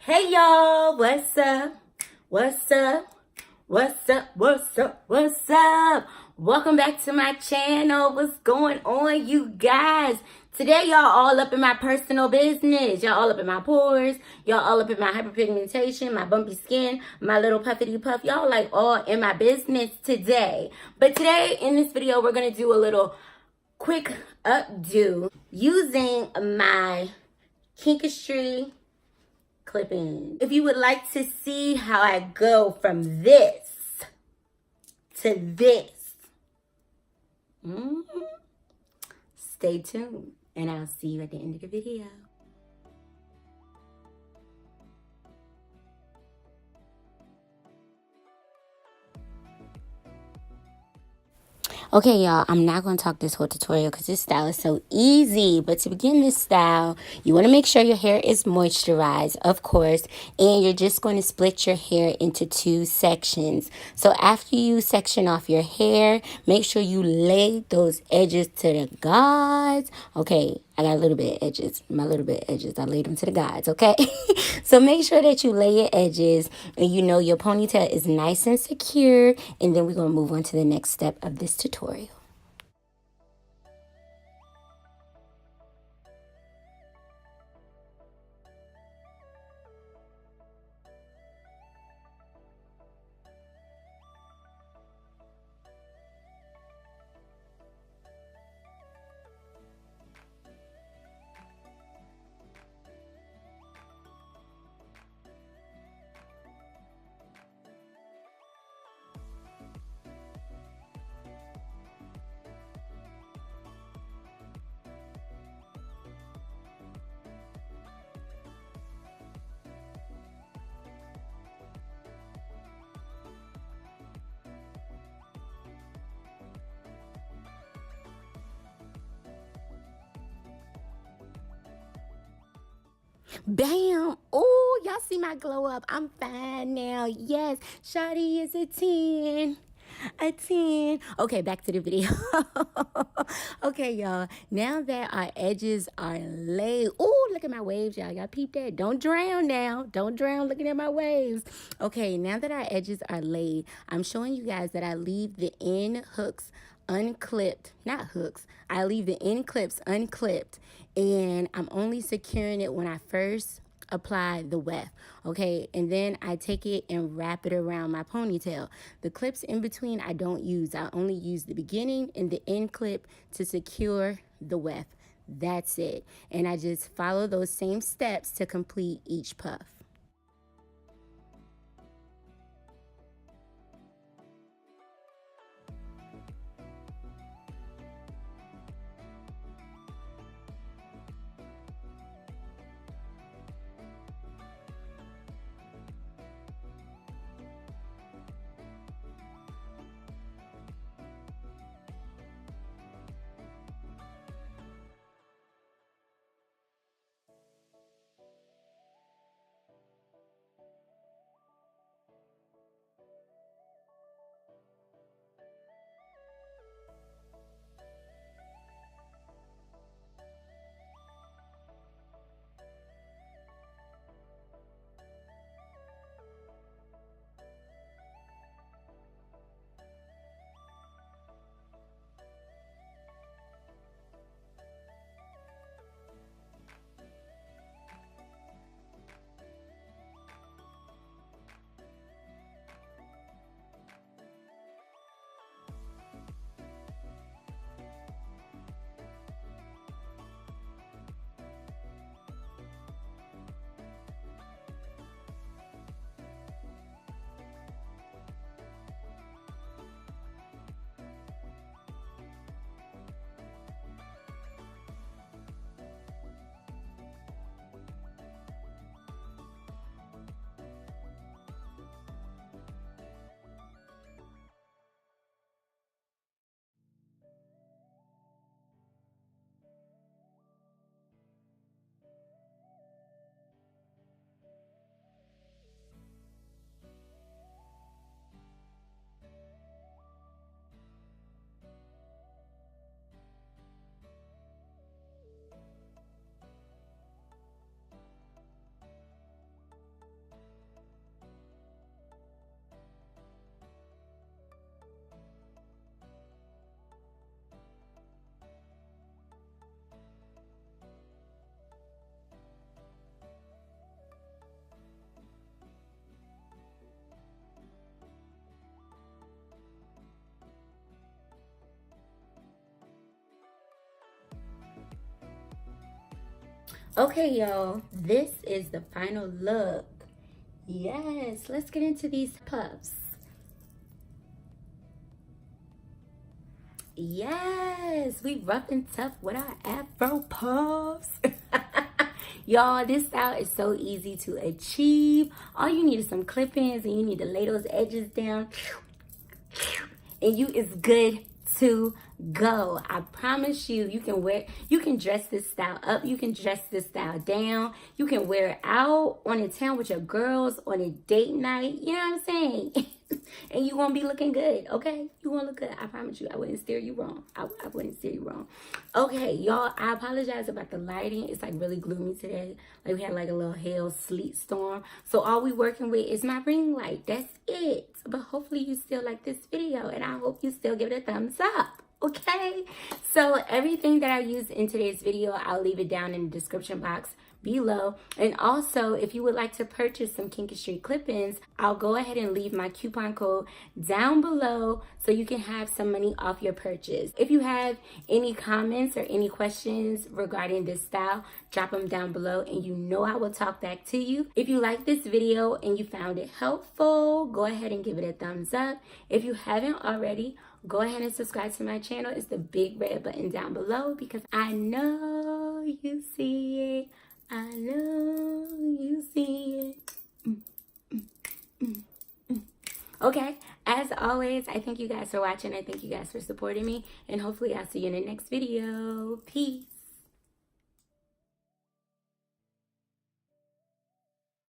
Hey y'all, what's up? What's up? What's up? What's up? What's up? Welcome back to my channel. What's going on, you guys? Today y'all all up in my personal business. Y'all all up in my pores. Y'all all up in my hyperpigmentation, my bumpy skin, my little puffity puff. Y'all like all in my business today. But today in this video, we're going to do a little quick updo using my Kinkstry clipping. If you would like to see how I go from this to this, stay tuned and I'll see you at the end of the video. Okay, y'all, I'm not going to talk this whole tutorial because this style is so easy. But to begin this style, you want to make sure your hair is moisturized, of course, and you're just going to split your hair into two sections. So after you section off your hair, make sure you lay those edges to the gods. Okay, I got a little bit of edges. My little bit of edges, I laid them to the gods, okay? So make sure that you lay your edges and you know your ponytail is nice and secure. And then we're going to move on to the next step of this tutorial. Bam! Oh, y'all see my glow up. I'm fine now. Yes, Shawty is a 10. A 10. Okay, back to the video. Okay, y'all. Now that our edges are laid. Oh, look at my waves, y'all. Y'all peep that. Don't drown now. Don't drown looking at my waves. Okay, now that our edges are laid, I'm showing you guys that I leave the end hooks unclipped. Not hooks. I leave the end clips unclipped. And I'm only securing it when I first apply the weft, okay? And then I take it and wrap it around my ponytail. The clips in between I don't use. I only use the beginning and the end clip to secure the weft. That's it. And I just follow those same steps to complete each puff. Okay, y'all, this is the final look. Yes, let's get into these puffs. Yes, we rough and tough with our afro puffs. Y'all, this style is so easy to achieve. All you need is some clip-ins, and you need to lay those edges down, and you is good to go. I promise you, you can dress this style up, you can dress this style down, you can wear it out on a town with your girls on a date night, you know what I'm saying? And you won't be looking good, okay? You won't look good. I promise you, I wouldn't steer you wrong. I wouldn't steer you wrong. Okay, y'all, I apologize about the lighting. It's like really gloomy today. Like we had like a little hail sleet storm. So all we working with is my ring light. That's it. But hopefully you still like this video, and I hope you still give it a thumbs up. Okay, so everything that I used in today's video, I'll leave it down in the description box below. And also, if you would like to purchase some Kinkistry clip-ins, I'll go ahead and leave my coupon code down below so you can have some money off your purchase. If you have any comments or any questions regarding this style, drop them down below, and you know I will talk back to you. If you like this video and you found it helpful, go ahead and give it a thumbs up. If you haven't already, go ahead and subscribe to my channel. It's the big red button down below, because I know you see it. I know you see it. Okay, as always, I thank you guys for watching. I thank you guys for supporting me, and hopefully I'll see you in the next video. Peace.